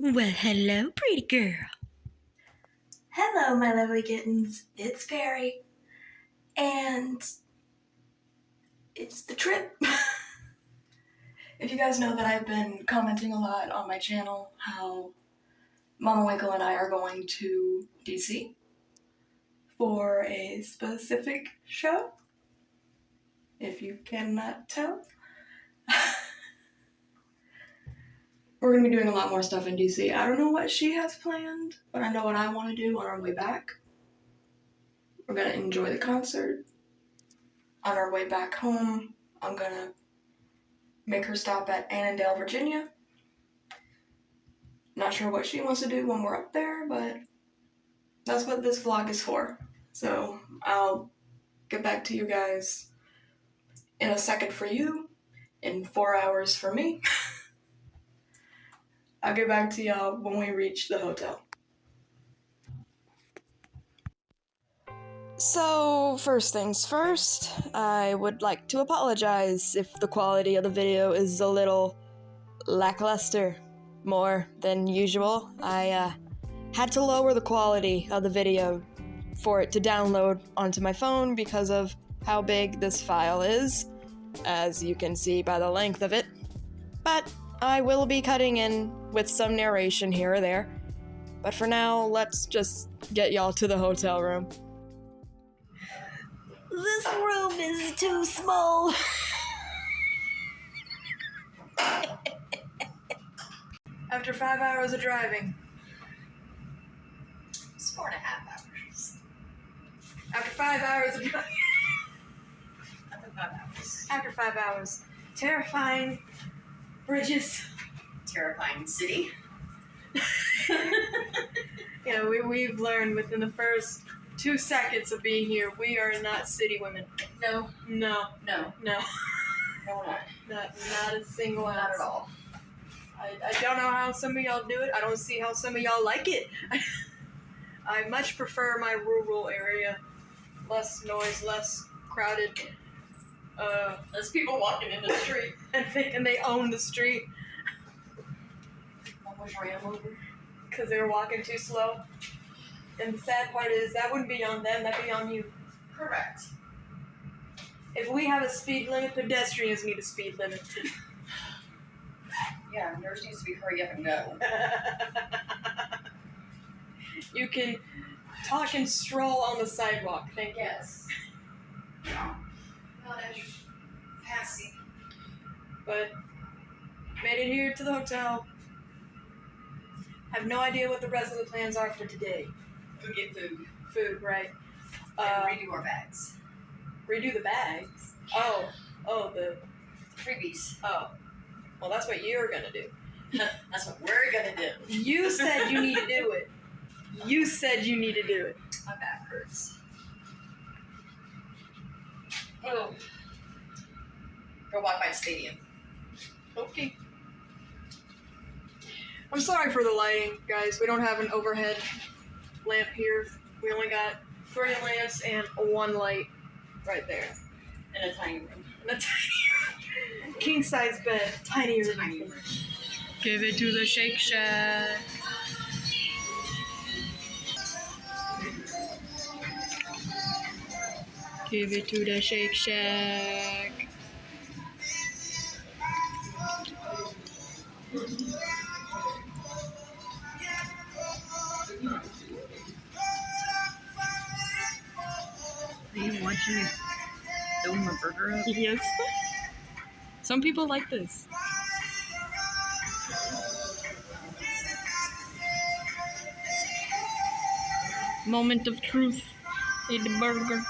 Well, hello, pretty girl. Hello, my lovely kittens. It's Perry. And it's the trip. If you guys know that I've been commenting a lot on my channel how Mama Winkle and I are going to DC for a specific show, if you cannot tell. We're going to be doing a lot more stuff in DC. I don't know what she has planned, but I know what I want to do on our way back. We're going to enjoy the concert. On our way back home, I'm going to make her stop at Annandale, Virginia. Not sure what she wants to do when we're up there, but that's what this vlog is for. So I'll get back to you guys in a second for you, in 4 hours for me. I'll get back to y'all when we reach the hotel. So, first things first, I would like to apologize if the quality of the video is a little lackluster, more than usual. I had to lower the quality of the video for it to download onto my phone because of how big this file is, as you can see by the length of it. But I will be cutting in with some narration here or there. But for now, let's just get y'all to the hotel room. This room is too small. After 5 hours of driving. It's 4.5 hours. After 5 hours of driving. After 5 hours. After 5 hours. Terrifying bridges. Terrifying city. Yeah, we've learned within the first 2 seconds of being here, we are not city women. No. No. No. No. No, we're not. Not a single Not ounce. at all. I don't know how some of y'all do it. I don't see how some of y'all like it. I much prefer my rural area. Less noise, less crowded. There's people walking in the street. And thinking they own the street Almost ran over. because they were walking too slow. And the sad part is that wouldn't be on them, that'd be on you. Correct. If we have a speed limit, pedestrians need a speed limit. Yeah, yours needs to be hurry up and go. You can talk and stroll on the sidewalk, thank you. Yes. Not as passing. But made it here to the hotel. Have no idea what the rest of the plans are for today. Go get food. Food, right? And redo our bags. Redo the bags. Oh, the Freebies. oh. Well, that's what you're gonna do. That's what we're gonna do. You said you need to do it. You said you need to do it. My back hurts. Oh. Go walk by the stadium. Okay. I'm sorry for the lighting, guys. We don't have an overhead lamp here. We only got 3 lamps and 1 light right there. In a tiny room. And a tiny king size bed. Tiny room. Tiny room. Give it to the Shake Shack. Give it to the Shake Shack. Are you watching me film a burger up? Yes. Some people like this. Moment of truth. Eat the burger.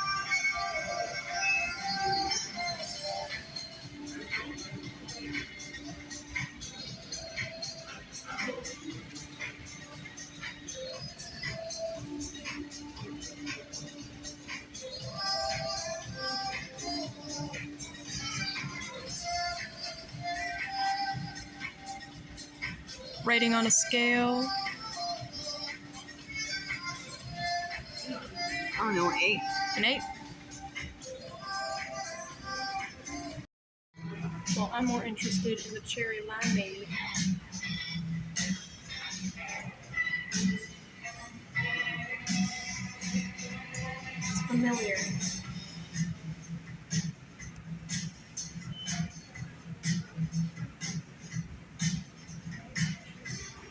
Rating on a scale. I don't know, 8. An 8. Well, I'm more interested in the cherry limeade. It's familiar.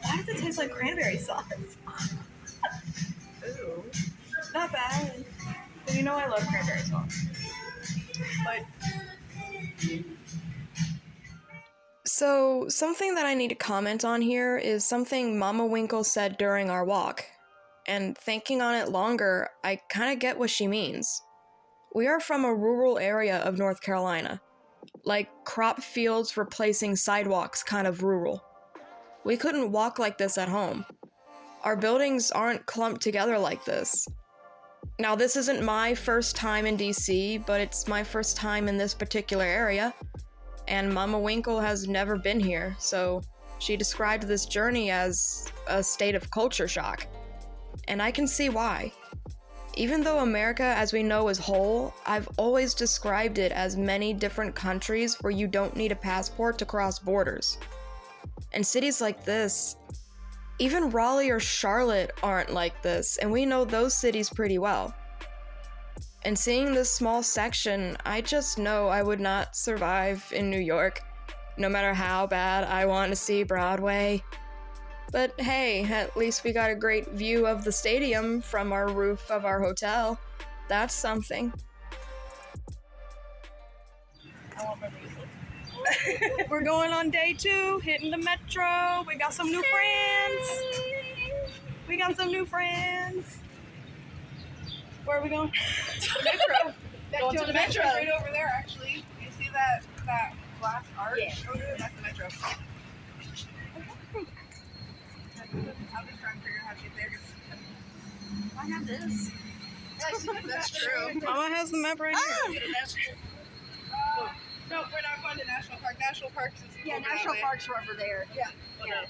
Why does it taste like cranberry sauce? Ooh. Not bad. But you know I love cranberry sauce. But So, something that I need to comment on here is something Mama Winkle said during our walk. And thinking on it longer, I kind of get what she means. We are from a rural area of North Carolina. Like crop fields replacing sidewalks kind of rural. We couldn't walk like this at home. Our buildings aren't clumped together like this. Now, this isn't my first time in DC, but it's my first time in this particular area. And Mama Winkle has never been here, so she described this journey as a state of culture shock. And I can see why. Even though America as we know is whole, I've always described it as many different countries where you don't need a passport to cross borders. And cities like this, even Raleigh or Charlotte aren't like this, and we know those cities pretty well. And seeing this small section, I just know I would not survive in New York, no matter how bad I want to see Broadway. But hey, at least we got a great view of the stadium from our roof of our hotel. That's something. we're going on day 2, hitting the metro. We got some new friends. Where are we going? Metro. Going to the metro. Right over there, actually. You see that glass arch? Yeah. Over there? That's the metro. I'll just try and figure out how to get there. I have this. That's true. Mama has the map right here. No, we're not going to National Park. National Parks is over that way. Parks are over there. Yeah. Yeah.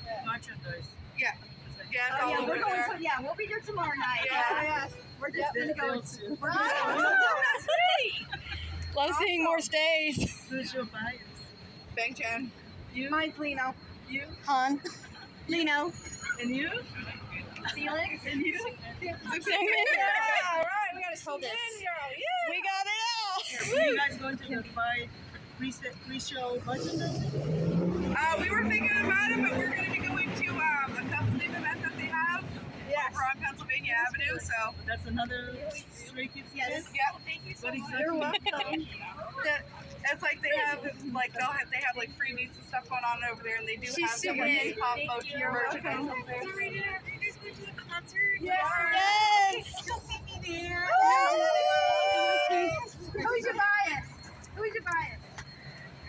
Yeah. Yeah, it's Oh, all yeah, over we're going there. to, we'll be there tomorrow night. Yeah. We're just gonna go. We're Love seeing more stays. Who's your bias? Bang Chan. Mine's Lino. You? Han. Lino. And you? Felix. And you? Yeah, all right. We got to Hold this. We got it all. Are you guys going to the pre-show merchandising? We were thinking about it, but we're going to be going to a custom event that they have over on Pennsylvania Avenue. So That's another Stray Kids Yes. event? yeah, thank you so What much. exactly? You're welcome. It's like they have like freebies and stuff going on over there, and they do have some like pop motion merchandise over there. Yes. You'll see me there. Who's your bias?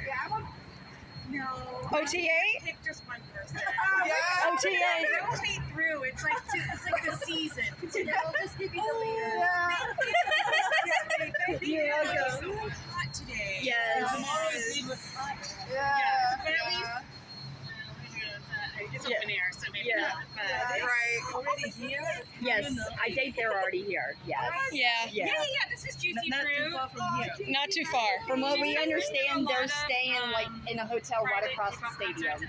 Yeah, I want. No. OTA? Pick just one person. Yeah. OTA. Rotate through. It's like the season. I'll just give you the leader. Thank you. You're so hot today. Yes. Tomorrow's Eve. Yeah. It's open air, so maybe Yeah. not. But Right. Already here? Yes. I think they're already here. Yes. Yeah. Yeah. This is juicy Not too far from here. Not too far. From what we understand, they're staying like in a hotel right across the stadium.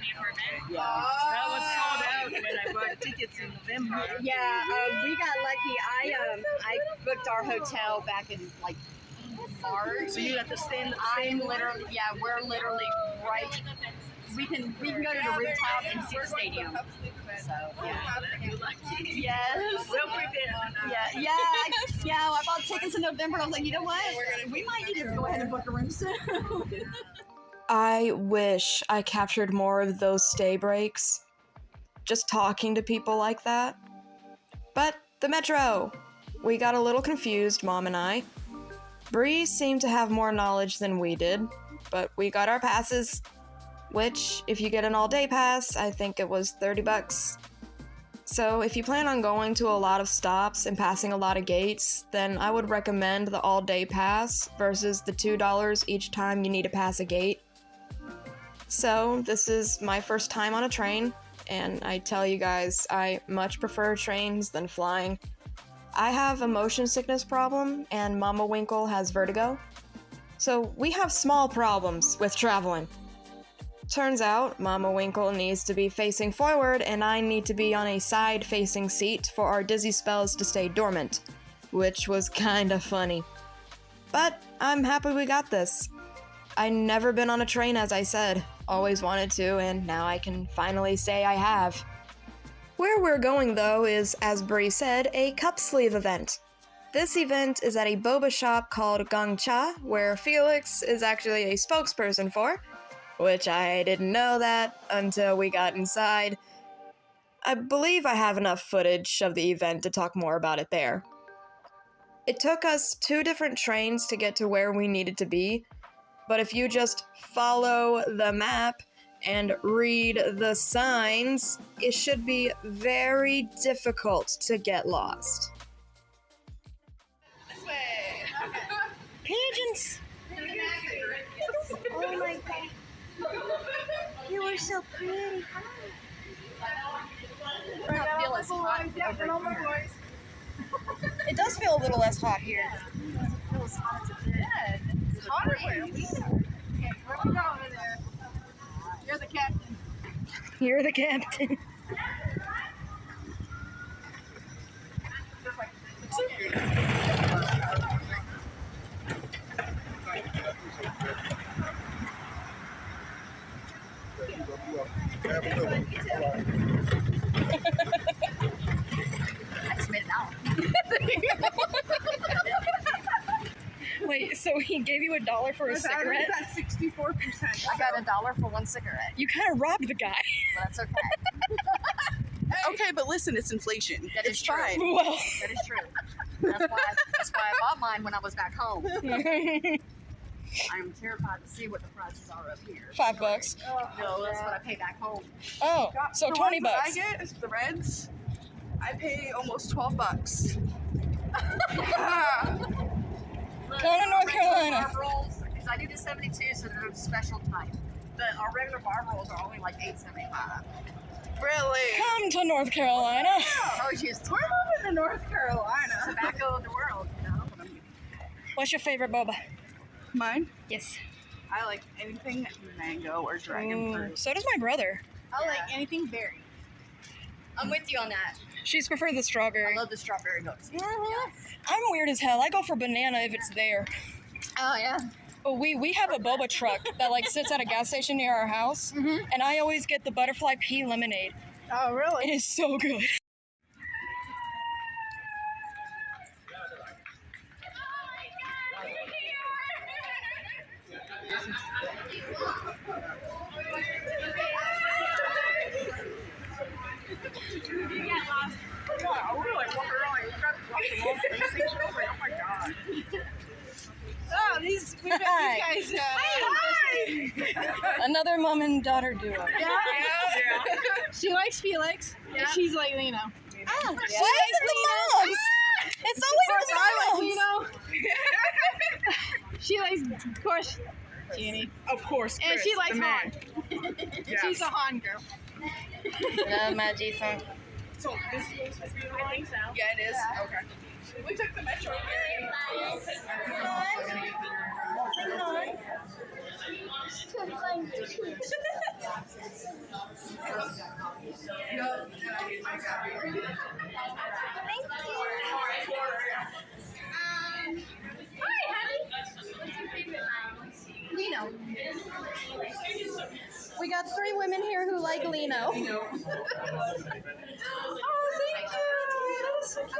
Yeah. That was sold out when I bought tickets in November. Yeah. We got lucky. I booked our hotel back in like March. So you have to stand. I'm literally, we're literally right. We can go to the rooftop and see the stadium. So yeah. Yes. Well prepared. Yeah. I bought tickets in November. I was like, you know what? We might need to go ahead and book a room soon. I wish I captured more of those stay breaks. Just talking to people like that. But the metro! We got a little confused, Mom and I. Bree seemed to have more knowledge than we did, but we got our passes. Which, if you get an all-day pass, I think it was $30. So if you plan on going to a lot of stops and passing a lot of gates, then I would recommend the all-day pass versus the $2 each time you need to pass a gate. So this is my first time on a train, and I tell you guys, I much prefer trains than flying. I have a motion sickness problem, and Mama Winkle has vertigo. So we have small problems with traveling. Turns out, Mama Winkle needs to be facing forward and I need to be on a side-facing seat for our dizzy spells to stay dormant, which was kinda funny. But I'm happy we got this. I'd never been on a train, as I said, always wanted to, and now I can finally say I have. Where we're going, though, is, as Bree said, a cup sleeve event. This event is at a boba shop called Gongcha, where Felix is actually a spokesperson for, which I didn't know that until we got inside. I believe I have enough footage of the event to talk more about it there. It took us 2 different trains to get to where we needed to be, but if you just follow the map and read the signs, it should be very difficult to get lost. Pigeons! Oh my god. You were so pretty. I feel as hot over here. It does feel a little less hot here. It feels hot as a bed. It's hotter where we are. Where we going over there? You're the captain. You're the captain. I just made it out. Wait, so he gave you $1 for a cigarette? At 64%. I got $1 for 1 cigarette. You kind of robbed the guy. But that's okay. Okay, but listen, it's inflation. That is It's true. fine. Well. That is true. That's why I bought mine when I was back home. I'm terrified to see what the prices are up here. $5. No, that's what I pay back home. Oh, so The 20 ones that I bucks. get is the Reds. I pay almost $12. Going to North Carolina. Bar rolls, because I do the 72, so they're a special type. But our regular bar rolls are only like $8.75. Really? Come to North Carolina. Oh, just We're moving to North Carolina. tobacco of the world, you know. What's your favorite boba? Mine? Yes. I like anything mango or dragon fruit. So does my brother. I like anything berry. I'm with you on that. She's preferred the strawberry. I love the strawberry milk. I'm weird as hell. I go for banana if it's there. Oh, yeah. But we have a boba truck that like sits at a gas station near our house, and I always get the butterfly pea lemonade. Oh, really? It is so good. Oh, these guys. Another mom and daughter duo. She likes Felix. Yeah. She's like Lino. Why is it the moms? It's always the moms. She likes, of course, Jeannie. Of course, And Chris, she likes the man. Han. Yes. She's a Han girl. Love my Jason. So this is supposed to be the one? I think so. Yeah, it is. Okay. We took the metro. Lino. We got 3 women here who like Lino. Oh, thank you. That's so cute.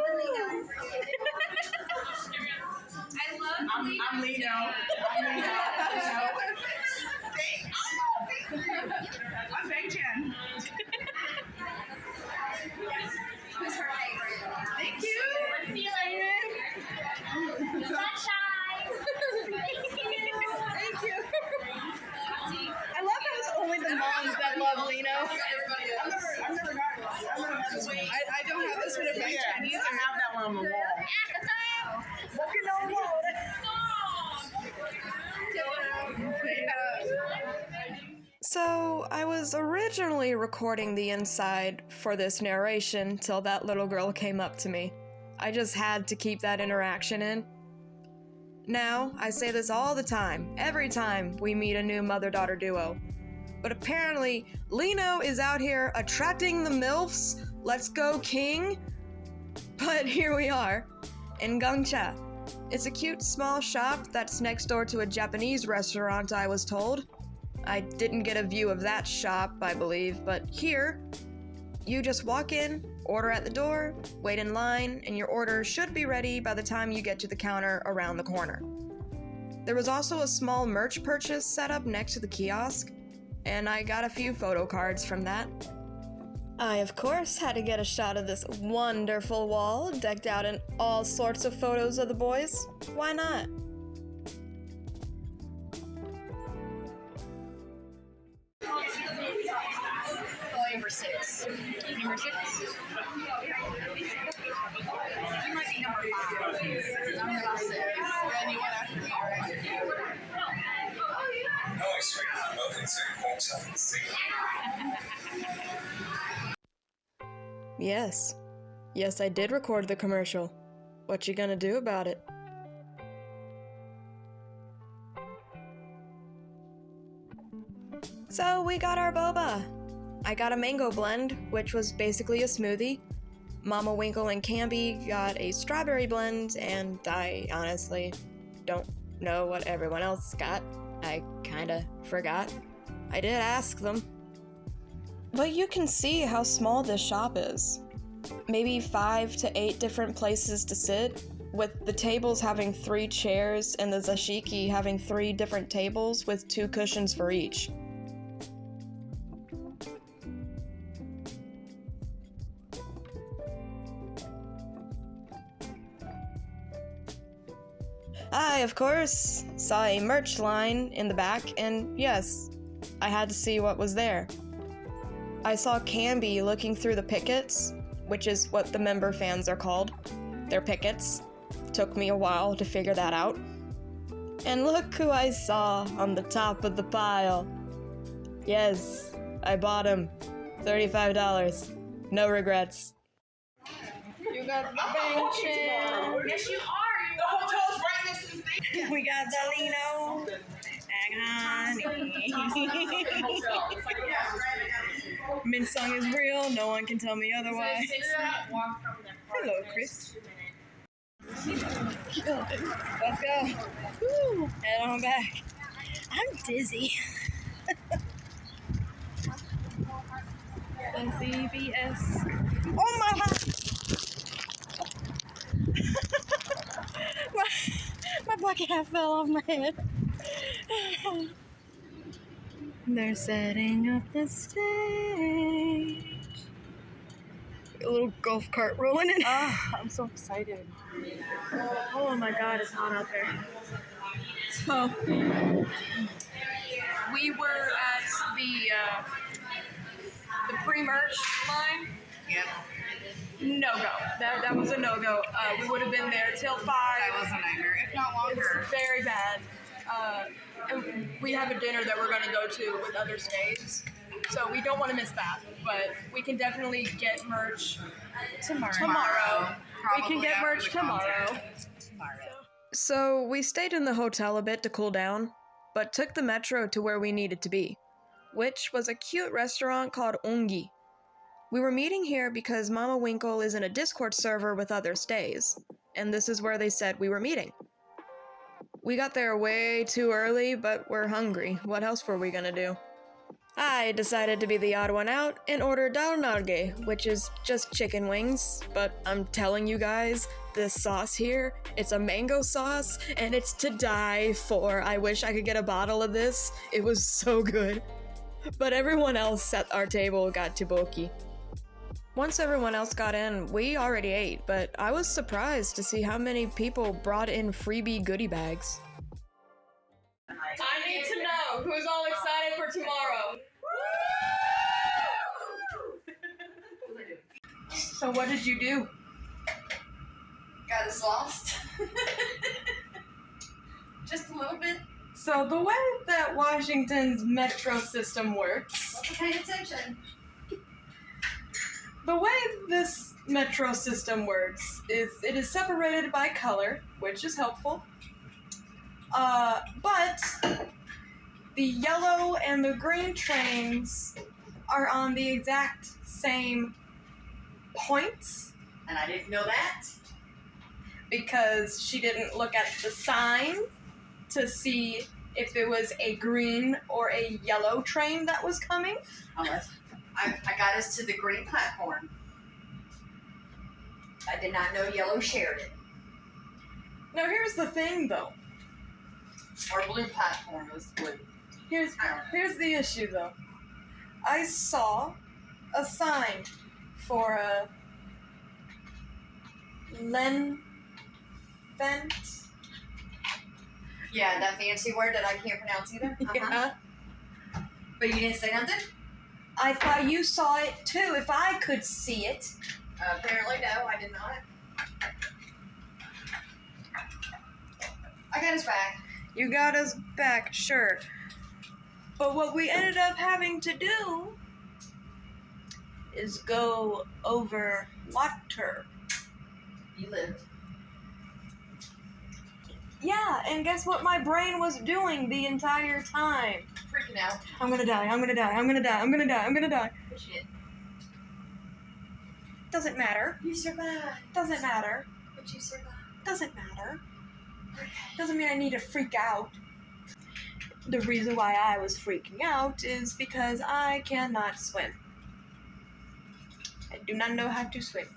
I'm Lino. I'm Bang Jen. Who's her favorite? Thank you. Thank you. I love how it's only the moms that love Lino. I've never gotten one. I don't have this one of Bang Jen either. I have that one on the wall. Looking on the wall. So, I was originally recording the inside for this narration till that little girl came up to me. I just had to keep that interaction in. Now, I say this all the time, every time we meet a new mother-daughter duo. But apparently, Lino is out here attracting the MILFs. Let's go, King. But here we are, in Gongcha. It's a cute small shop that's next door to a Japanese restaurant, I was told. I didn't get a view of that shop, I believe, but here, you just walk in, order at the door, wait in line, and your order should be ready by the time you get to the counter around the corner. There was also a small merch purchase set up next to the kiosk, and I got a few photo cards from that. I, of course, had to get a shot of this wonderful wall decked out in all sorts of photos of the boys. Why not? Number 6. Number 6? You might be number 5. I'm number 6. And you went after me, right? Yes. Yes, I did record the commercial. What you gonna do about it? So we got our boba. I got a mango blend, which was basically a smoothie. Mama Winkle and Camby got a strawberry blend, and I honestly don't know what everyone else got. I kinda forgot. I did ask them. But you can see how small this shop is. Maybe 5 to 8 different places to sit, with the tables having 3 chairs and the zashiki having 3 different tables with 2 cushions for each. I, of course, saw a merch line in the back, and yes, I had to see what was there. I saw Camby looking through the pickets, which is what the member fans are called. They're pickets. Took me a while to figure that out. And look who I saw on the top of the pile. Yes, I bought him. $35. No regrets. You got the bank chair. Yes, you are. The hotel's right next to the station. We got the Lino. And honey. Min song is real. No one can tell me otherwise. Hello, Chris. Let's go. Woo. Head on back. I'm dizzy. CBS. Oh my god! my bucket hat fell off my head. They're setting up the stage. A little golf cart rolling in. I'm so excited. Oh my god, it's hot out there. So, we were at the pre-merch line. Yep. No-go. That was a no-go. We would have been there till 5. That was a nightmare, if not longer. It's very bad. And we have a dinner that we're going to go to with other stays. So we don't want to miss that. But we can definitely get merch tomorrow. We can get merch tomorrow. So we stayed in the hotel a bit to cool down, but took the metro to where we needed to be, which was a cute restaurant called Ongi. We were meeting here because Mama Winkle is in a Discord server with other stays, and this is where they said we were meeting. We got there way too early, but we're hungry. What else were we gonna do? I decided to be the odd one out and ordered dalnarge, which is just chicken wings, but I'm telling you guys, this sauce here, it's a mango sauce, and it's to die for. I wish I could get a bottle of this. It was so good. But everyone else at our table got tteokbokki. Once everyone else got in, we already ate, but I was surprised to see how many people brought in freebie goodie bags. I need to know who's all excited for tomorrow. So what did you do? Got us lost. Just a little bit. So the way that Washington's metro system works, Wasn't paying attention. the way this metro system works is it is separated by color, which is helpful. But the yellow and the green trains are on the exact same points. And I didn't know that. Because she didn't look at the sign to see if it was a green or a yellow train that was coming. Unless I got us to the green platform. I did not know yellow shared it. Now here's the thing though. Or blue platform was blue. Here's the issue though. I saw a sign for a Refund. Yeah, that fancy word that I can't pronounce either. Yeah. But you didn't say nothing? I thought you saw it too, if I could see it. Apparently no, I did not. I got his back. You got us back, sure. But what we ended up having to do is go over water. You lived. Yeah, and guess what my brain was doing the entire time? Freaking out. I'm gonna die, I'm gonna die, I'm gonna die, I'm gonna die, I'm gonna die. Shit. Doesn't matter. You survived. Doesn't matter. But you survived. Doesn't matter. Doesn't mean I need to freak out. The reason why I was freaking out is because I cannot swim. I do not know how to swim.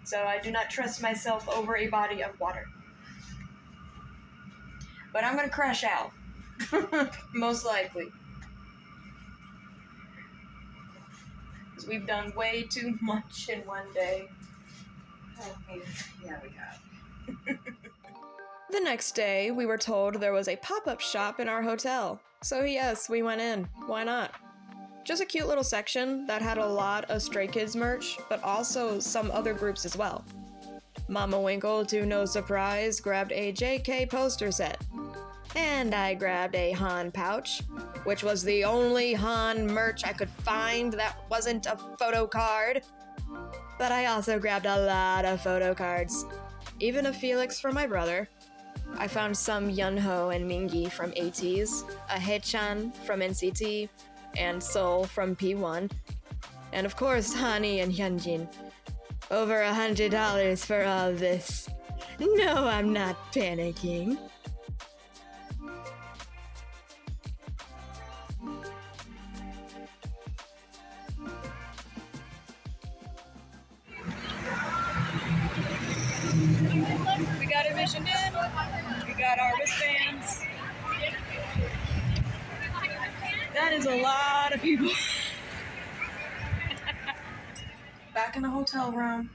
So I do not trust myself over a body of water. But I'm gonna crash out. Most likely. Because we've done way too much in one day. Yeah, we have. The next day, we were told there was a pop-up shop in our hotel. So yes, we went in. Why not? Just a cute little section that had a lot of Stray Kids merch, but also some other groups as well. Mama Winkle, to no surprise, grabbed a JK poster set. And I grabbed a Han pouch, which was the only Han merch I could find that wasn't a photo card. But I also grabbed a lot of photo cards. Even a Felix for my brother. I found some Yunho and Mingi from ATEEZ, a Haechan from NCT, and Seoul from P1. And of course, Hani and Hyunjin. Over $100 for all this. No, I'm not panicking. We got admission in. We got our wristbands. That is a lot of people. Back in the hotel room.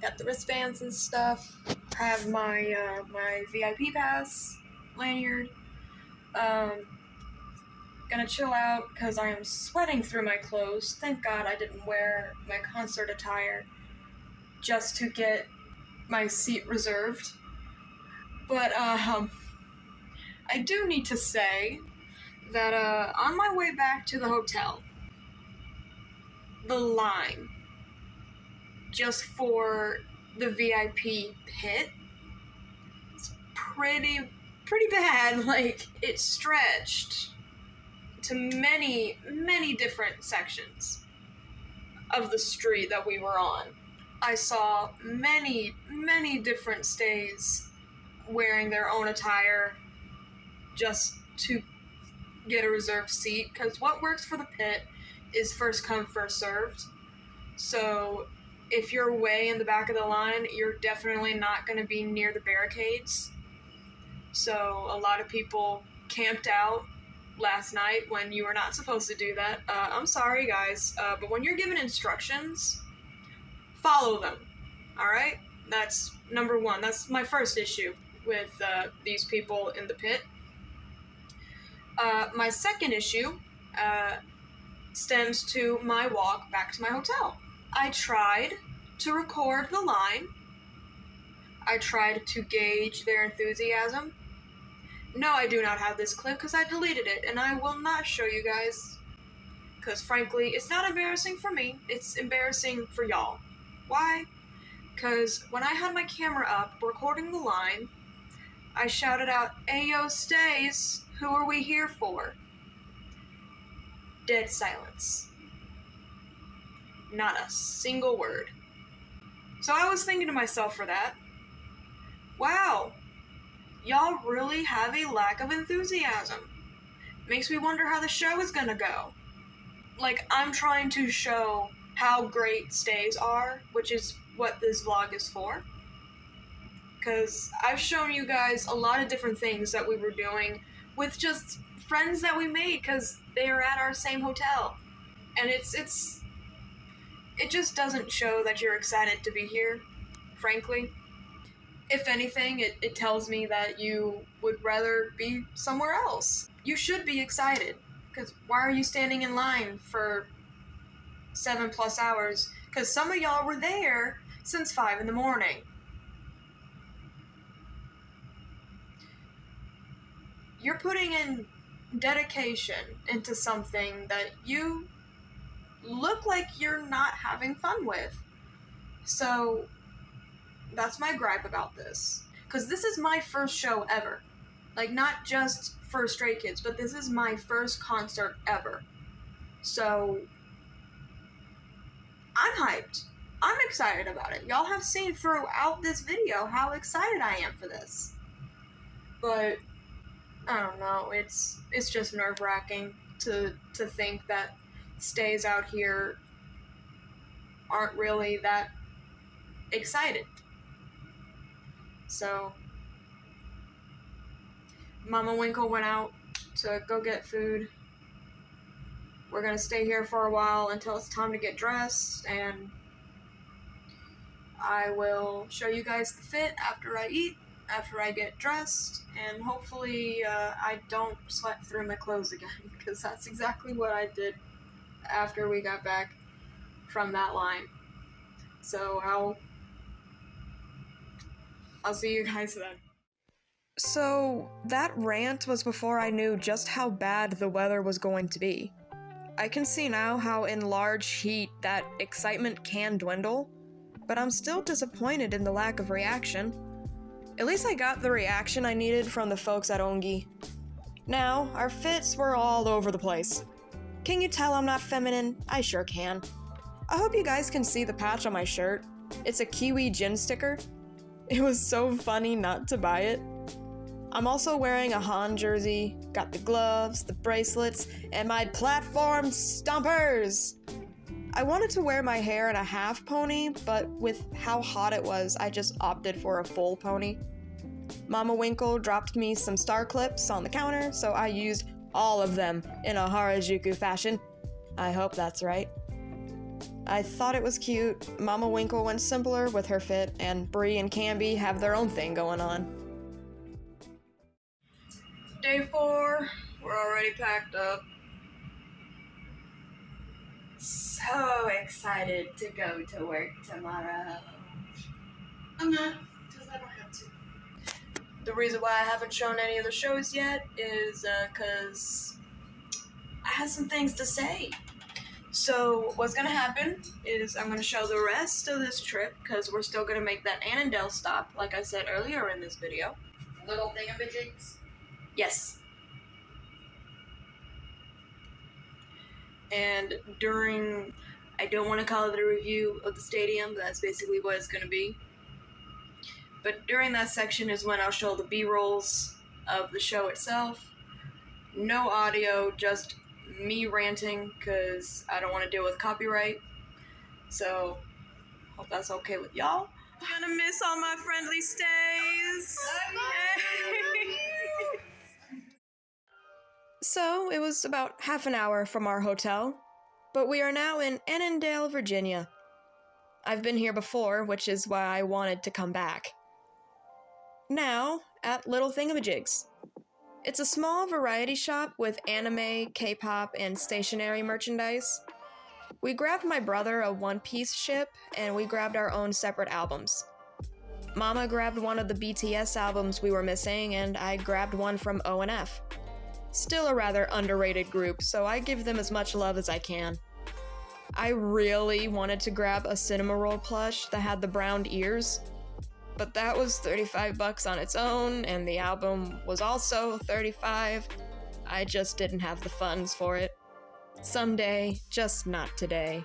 Got the wristbands and stuff. Have my my VIP pass lanyard. Gonna chill out because I am sweating through my clothes. Thank God I didn't wear my concert attire just to get my seat reserved. But I do need to say that on my way back to the hotel, the line just for the VIP pit is pretty bad. Like, it stretched to many different sections of the street that we were on. I saw many different stays wearing their own attire just to get a reserved seat, because what works for the pit is first come, first served. So if you're way in the back of the line, you're definitely not going to be near the barricades. So a lot of people camped out last night when you were not supposed to do that. I'm sorry, guys, but when you're given instructions, follow them, alright? That's number one. That's my first issue with these people in the pit. My second issue stems to my walk back to my hotel. I tried to record the line. I tried to gauge their enthusiasm. No, I do not have this clip because I deleted it, and I will not show you guys. Because frankly, it's not embarrassing for me, it's embarrassing for y'all. Why? Because when I had my camera up recording the line, I shouted out, "Ayo, Stays, who are we here for?" Dead silence. Not a single word. So I was thinking to myself for that, wow, y'all really have a lack of enthusiasm. Makes me wonder how the show is gonna go. Like, I'm trying to show how great Stays are, which is what this vlog is for. Because I've shown you guys a lot of different things that we were doing with just friends that we made because they are at our same hotel. And it just doesn't show that you're excited to be here, frankly. If anything, it tells me that you would rather be somewhere else. You should be excited, because why are you standing in line for 7+ hours? Because some of y'all were there since 5 in the morning. You're putting in dedication into something that you look like you're not having fun with. So that's my gripe about this. Because this is my first show ever. Like, not just for Stray Kids, but this is my first concert ever. So I'm hyped. I'm excited about it. Y'all have seen throughout this video how excited I am for this. But I don't know, it's just nerve-wracking to think that Stays out here aren't really that excited. So Mama Winkle went out to go get food. We're gonna stay here for a while until it's time to get dressed, and I will show you guys the fit after I eat, after I get dressed, and hopefully I don't sweat through my clothes again, because that's exactly what I did after we got back from that line. So I'll see you guys then. So that rant was before I knew just how bad the weather was going to be. I can see now how in large heat that excitement can dwindle, but I'm still disappointed in the lack of reaction. At least I got the reaction I needed from the folks at Ongi. Now, our fits were all over the place. Can you tell I'm not feminine? I sure can. I hope you guys can see the patch on my shirt. It's a Kiwi gin sticker. It was so funny not to buy it. I'm also wearing a Han jersey, got the gloves, the bracelets, and my platform stompers! I wanted to wear my hair in a half pony, but with how hot it was, I just opted for a full pony. Mama Winkle dropped me some star clips on the counter, so I used all of them in a Harajuku fashion. I hope that's right. I thought it was cute. Mama Winkle went simpler with her fit, and Bree and Camby have their own thing going on. Day 4, we're already packed up. So excited to go to work tomorrow. I'm not, because I don't have to. The reason why I haven't shown any of the shows yet is because I have some things to say. So what's gonna happen is I'm gonna show the rest of this trip, because we're still gonna make that Annandale stop, like I said earlier in this video. Little thingamajigs. Yes. And during, I don't want to call it a review of the stadium, but that's basically what it's going to be. But during that section is when I'll show the B-rolls of the show itself. No audio, just me ranting, because I don't want to deal with copyright. So, hope that's okay with y'all. I'm gonna miss all my friendly stays. So, it was about half an hour from our hotel, but we are now in Annandale, Virginia. I've been here before, which is why I wanted to come back. Now, at Little Thingamajigs. It's a small variety shop with anime, K-pop, and stationery merchandise. We grabbed my brother a one-piece ship, and we grabbed our own separate albums. Mama grabbed one of the BTS albums we were missing, and I grabbed one from O&F. Still a rather underrated group, so I give them as much love as I can. I really wanted to grab a Cinema Roll plush that had the browned ears. but that was $35 on its own, and the album was also $35. I just didn't have the funds for it. Someday, just not today.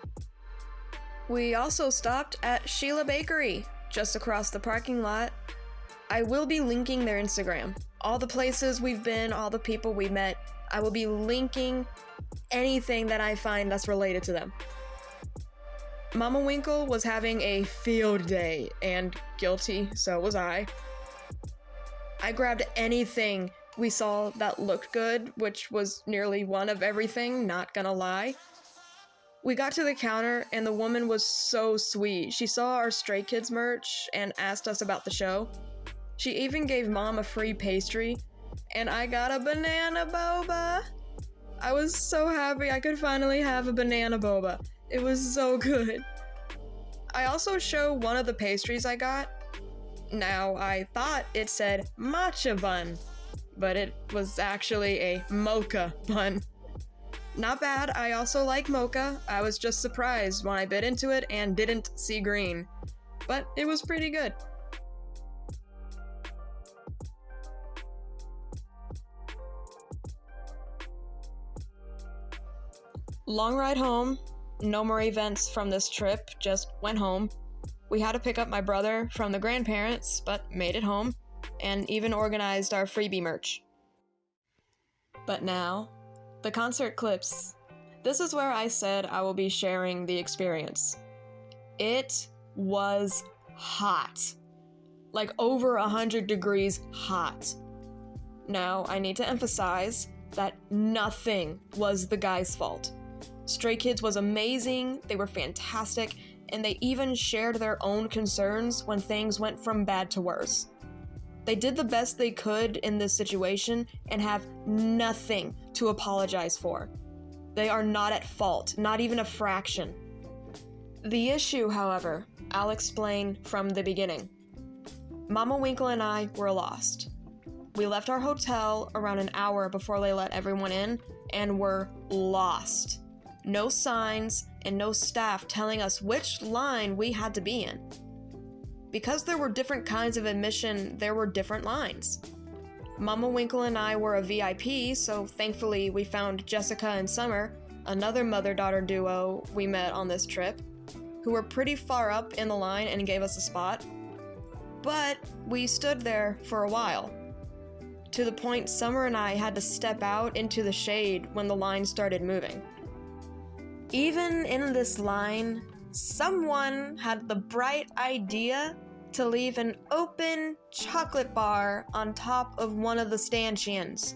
We also stopped at Sheila Bakery, just across the parking lot. I will be linking their Instagram. All the places we've been, all the people we met, I will be linking anything that I find that's related to them. Mama Winkle was having a field day, and guilty, so was I. I grabbed anything we saw that looked good, which was nearly one of everything, not gonna lie. We got to the counter, and the woman was so sweet. She saw our Stray Kids merch and asked us about the show. She even gave Mom a free pastry, and I got a banana boba. I was so happy I could finally have a banana boba. It was so good. I also showed one of the pastries I got. Now, I thought it said matcha bun, but it was actually a mocha bun. Not bad, I also like mocha. I was just surprised when I bit into it and didn't see green. But it was pretty good. Long ride home. No more events from this trip, just went home. We had to pick up my brother from the grandparents, but made it home, and even organized our freebie merch. But now, the concert clips. This is where I said I will be sharing the experience. It was hot. Like over 100 degrees hot. Now, I need to emphasize that nothing was the guy's fault. Stray Kids was amazing, they were fantastic, and they even shared their own concerns when things went from bad to worse. They did the best they could in this situation and have nothing to apologize for. They are not at fault, not even a fraction. The issue, however, I'll explain from the beginning. Mama Winkle and I were lost. We left our hotel around an hour before they let everyone in, and were lost. No signs and no staff telling us which line we had to be in. Because there were different kinds of admission, there were different lines. Mama Winkle and I were a VIP, so thankfully we found Jessica and Summer, another mother-daughter duo we met on this trip, who were pretty far up in the line and gave us a spot. But we stood there for a while, to the point Summer and I had to step out into the shade when the line started moving. Even in this line, someone had the bright idea to leave an open chocolate bar on top of one of the stanchions,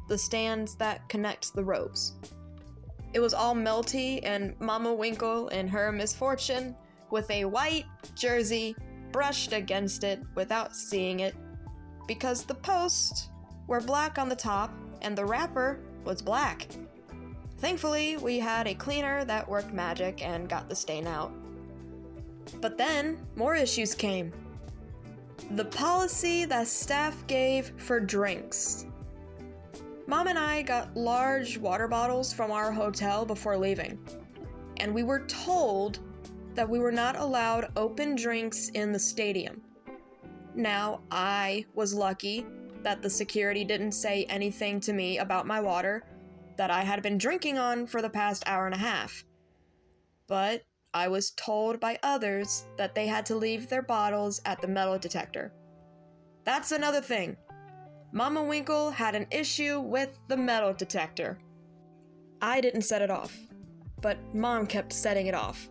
the stands that connect the rows. It was all melty, and Mama Winkle, in her misfortune, with a white jersey, brushed against it without seeing it, because the posts were black on the top and the wrapper was black. Thankfully, we had a cleaner that worked magic and got the stain out. But then, more issues came. The policy that staff gave for drinks. Mom and I got large water bottles from our hotel before leaving, and we were told that we were not allowed open drinks in the stadium. Now, I was lucky that the security didn't say anything to me about my water that I had been drinking on for the past hour and a half. But I was told by others that they had to leave their bottles at the metal detector. That's another thing. Mama Winkle had an issue with the metal detector. I didn't set it off, but Mom kept setting it off.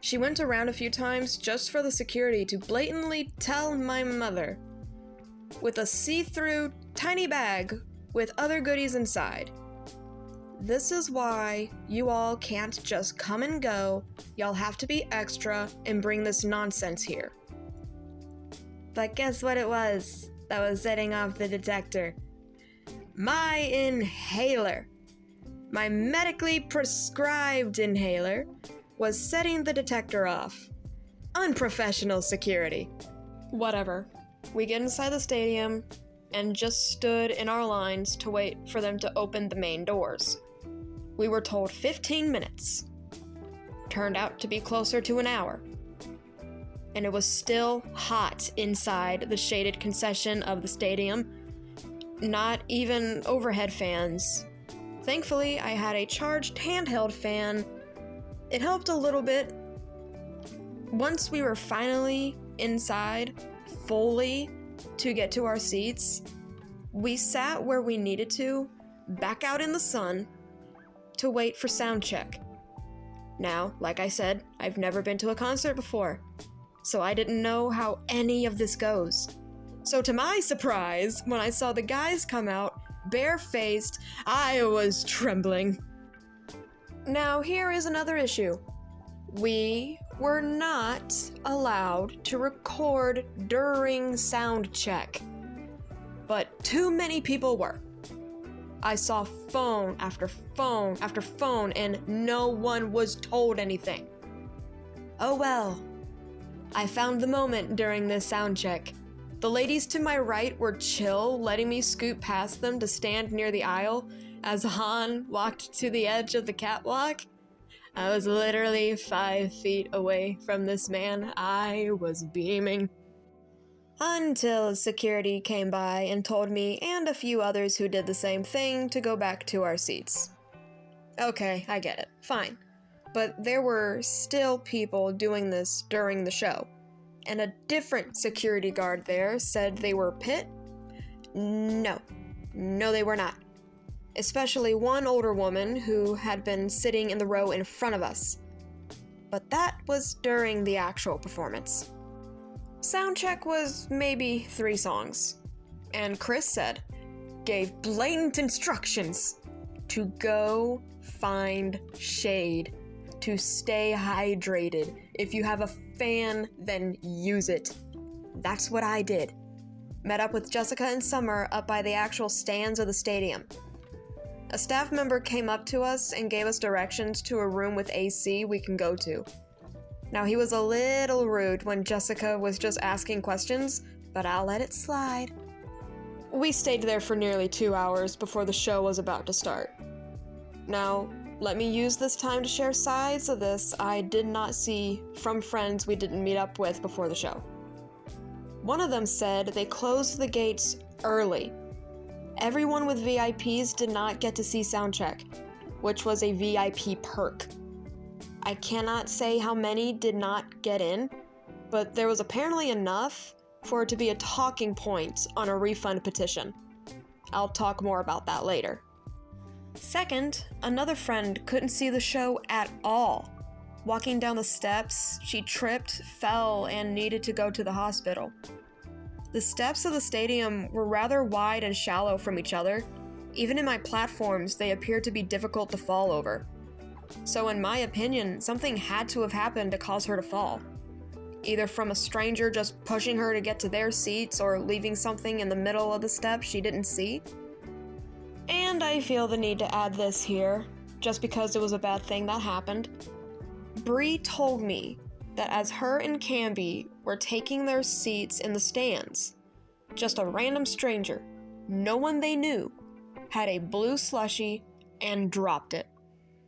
She went around a few times just for the security to blatantly tell my mother, with a see-through tiny bag with other goodies inside. This is why you all can't just come and go, y'all have to be extra and bring this nonsense here. But guess what it was that was setting off the detector? My inhaler. My medically prescribed inhaler was setting the detector off. Unprofessional security. Whatever. We get inside the stadium and just stood in our lines to wait for them to open the main doors. We were told 15 minutes. Turned out to be closer to an hour. and it was still hot inside the shaded concession of the stadium. Not even overhead fans. Thankfully, I had a charged handheld fan. It helped a little bit. Once we were finally inside, fully, to get to our seats, we sat where we needed to, back out in the sun, to wait for sound check. Now, like I said, I've never been to a concert before, so I didn't know how any of this goes. So to my surprise, when I saw the guys come out, barefaced, I was trembling. Now, here is another issue. We were not allowed to record during sound check, but too many people were. I saw phone after phone after phone, and no one was told anything. Oh well. I found the moment during this sound check. The ladies to my right were chill, letting me scoot past them to stand near the aisle as Han walked to the edge of the catwalk. I was literally 5 feet away from this man. I was beaming. Until security came by and told me and a few others who did the same thing to go back to our seats. Okay, I get it. Fine. But there were still people doing this during the show. And a different security guard there said they were Pit? No, they were not. Especially one older woman who had been sitting in the row in front of us. But that was during the actual performance. Soundcheck was maybe 3 songs. And Chris gave blatant instructions to go find shade, to stay hydrated. If you have a fan, then use it. That's what I did. Met up with Jessica and Summer up by the actual stands of the stadium. A staff member came up to us and gave us directions to a room with AC we can go to. Now, he was a little rude when Jessica was just asking questions, but I'll let it slide. We stayed there for nearly 2 hours before the show was about to start. Now, let me use this time to share sides of this I did not see from friends we didn't meet up with before the show. One of them said they closed the gates early. Everyone with VIPs did not get to see soundcheck, which was a VIP perk. I cannot say how many did not get in, but there was apparently enough for it to be a talking point on a refund petition. I'll talk more about that later. Second, another friend couldn't see the show at all. Walking down the steps, she tripped, fell, and needed to go to the hospital. The steps of the stadium were rather wide and shallow from each other. Even in my platforms, they appeared to be difficult to fall over. So in my opinion, something had to have happened to cause her to fall. Either from a stranger just pushing her to get to their seats or leaving something in the middle of the steps she didn't see. And I feel the need to add this here, just because it was a bad thing that happened. Bree told me that as her and Camby were taking their seats in the stands, just a random stranger, no one they knew, had a blue slushie and dropped it.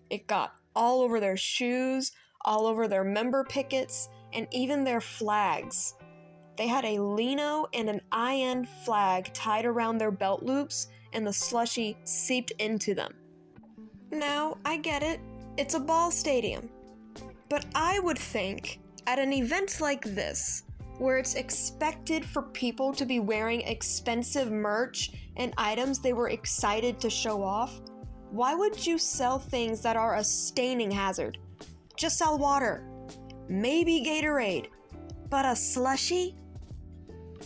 It got all over their shoes, all over their member pickets, and even their flags. They had a Lino and an IN flag tied around their belt loops, and the slushie seeped into them. Now, I get it, it's a ball stadium. But I would think, at an event like this, where it's expected for people to be wearing expensive merch and items they were excited to show off, why would you sell things that are a staining hazard? Just sell water. Maybe Gatorade. But a slushie?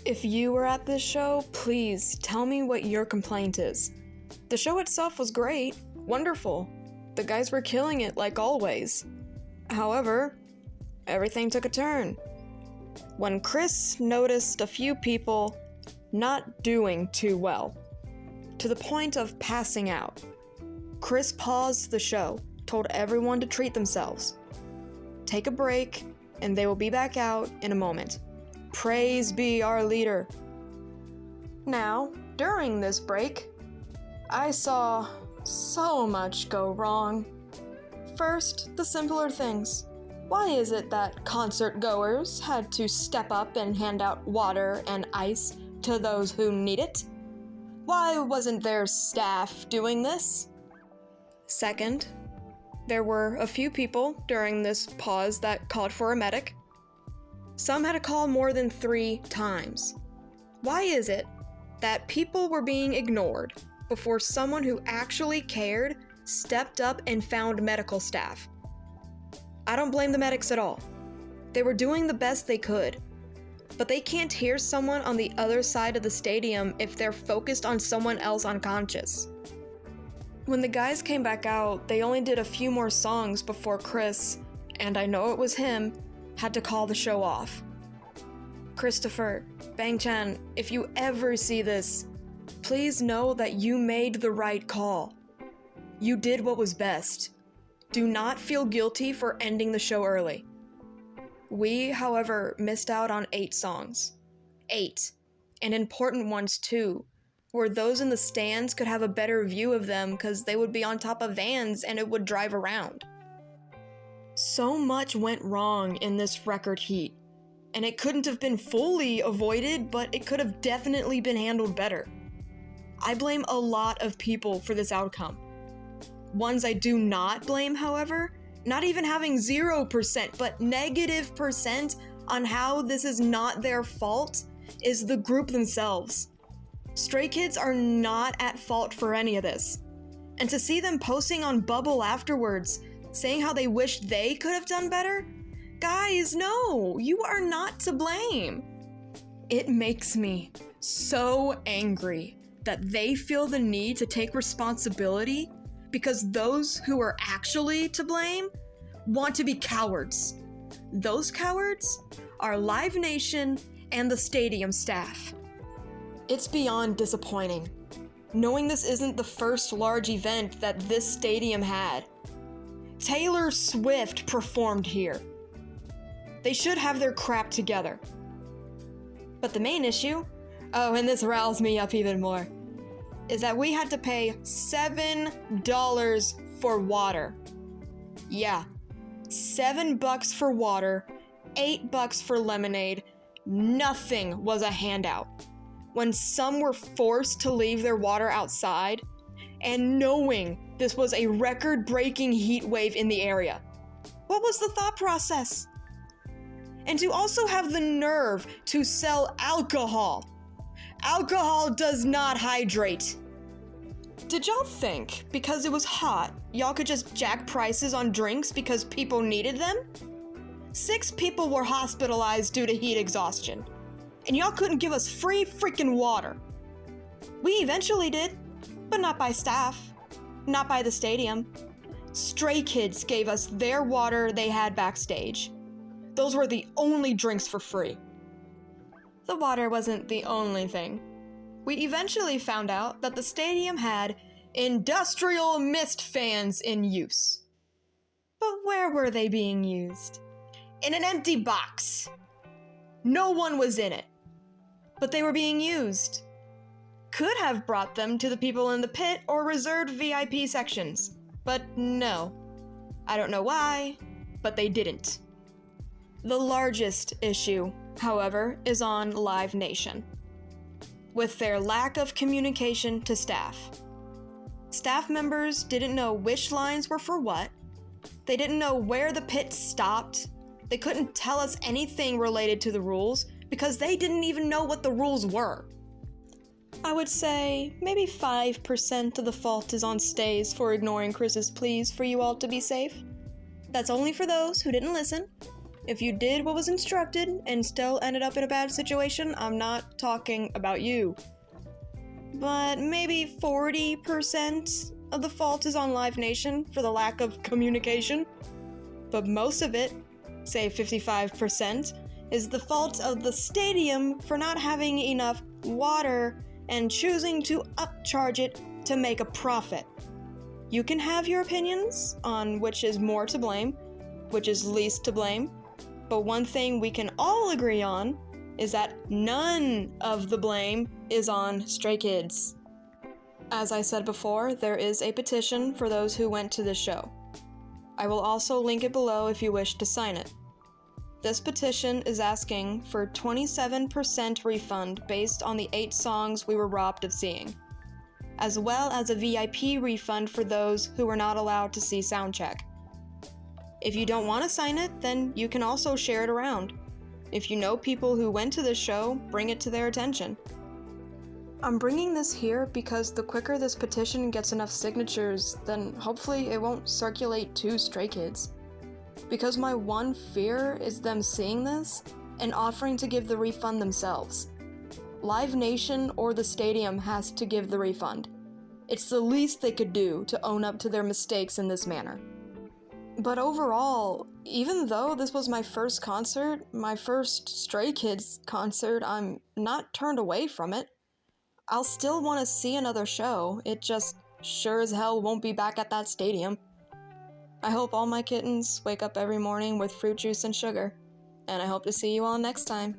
If you were at this show, please tell me what your complaint is. The show itself was great, wonderful. The guys were killing it like always. However, everything took a turn. When Chris noticed a few people not doing too well, to the point of passing out, Chris paused the show, told everyone to treat themselves. Take a break, and they will be back out in a moment. Praise be our leader. Now, during this break, I saw so much go wrong. First, the simpler things, Why is it that concert goers had to step up and hand out water and ice to those who need it? Why wasn't there staff doing this? Second, there were a few people during this pause that called for a medic. Some had to call more than 3 times. Why is it that people were being ignored before someone who actually cared stepped up and found medical staff? I don't blame the medics at all. They were doing the best they could. But they can't hear someone on the other side of the stadium if they're focused on someone else unconscious. When the guys came back out, they only did a few more songs before Chris, and I know it was him, had to call the show off. Christopher, Bang-chan, if you ever see this, please know that you made the right call. You did what was best. Do not feel guilty for ending the show early. We, however, missed out on 8 songs. 8. And important ones too, where those in the stands could have a better view of them because they would be on top of vans and it would drive around. So much went wrong in this record heat, and it couldn't have been fully avoided, but it could have definitely been handled better. I blame a lot of people for this outcome. Ones I do not blame, however, not even having 0%, but -% on how this is not their fault, is the group themselves. Stray Kids are not at fault for any of this. And to see them posting on Bubble afterwards, saying how they wish they could have done better? Guys, no, you are not to blame. It makes me so angry that they feel the need to take responsibility because those who are actually to blame want to be cowards. Those cowards are Live Nation and the stadium staff. It's beyond disappointing, knowing this isn't the first large event that this stadium had. Taylor Swift performed here. They should have their crap together. But the main issue, oh, and this riles me up even more, is that we had to pay $7 for water. Yeah, $7 for water, $8 for lemonade. Nothing was a handout. When some were forced to leave their water outside, and knowing this was a record-breaking heat wave in the area. What was the thought process? And to also have the nerve to sell alcohol. Alcohol does not hydrate. Did y'all think because it was hot, y'all could just jack prices on drinks because people needed them? 6 people were hospitalized due to heat exhaustion. And y'all couldn't give us free freaking water. We eventually did, but not by staff. Not by the stadium. Stray Kids gave us their water they had backstage. Those were the only drinks for free. The water wasn't the only thing. We eventually found out that the stadium had industrial mist fans in use. But where were they being used? In an empty box. No one was in it. But they were being used. Could have brought them to the people in the pit or reserved VIP sections. But no. I don't know why, but they didn't. The largest issue, however, is on Live Nation, with their lack of communication to staff. Staff members didn't know which lines were for what, they didn't know where the pit stopped, they couldn't tell us anything related to the rules because they didn't even know what the rules were. I would say maybe 5% of the fault is on Stays for ignoring Chris's pleas for you all to be safe. That's only for those who didn't listen. If you did what was instructed and still ended up in a bad situation, I'm not talking about you. But maybe 40% of the fault is on Live Nation for the lack of communication. But most of it, say 55%, is the fault of the stadium for not having enough water and choosing to upcharge it to make a profit. You can have your opinions on which is more to blame, which is least to blame, but one thing we can all agree on is that none of the blame is on Stray Kids. As I said before, there is a petition for those who went to the show. I will also link it below if you wish to sign it. This petition is asking for 27% refund based on the 8 songs we were robbed of seeing, as well as a VIP refund for those who were not allowed to see soundcheck. If you don't want to sign it, then you can also share it around. If you know people who went to this show, bring it to their attention. I'm bringing this here because the quicker this petition gets enough signatures, then hopefully it won't circulate to Stray Kids. Because my one fear is them seeing this and offering to give the refund themselves. Live Nation or the stadium has to give the refund. It's the least they could do to own up to their mistakes in this manner. But overall, even though this was my first concert, my first Stray Kids concert, I'm not turned away from it. I'll still want to see another show, it just sure as hell won't be back at that stadium. I hope all my kittens wake up every morning with fruit juice and sugar, and I hope to see you all next time.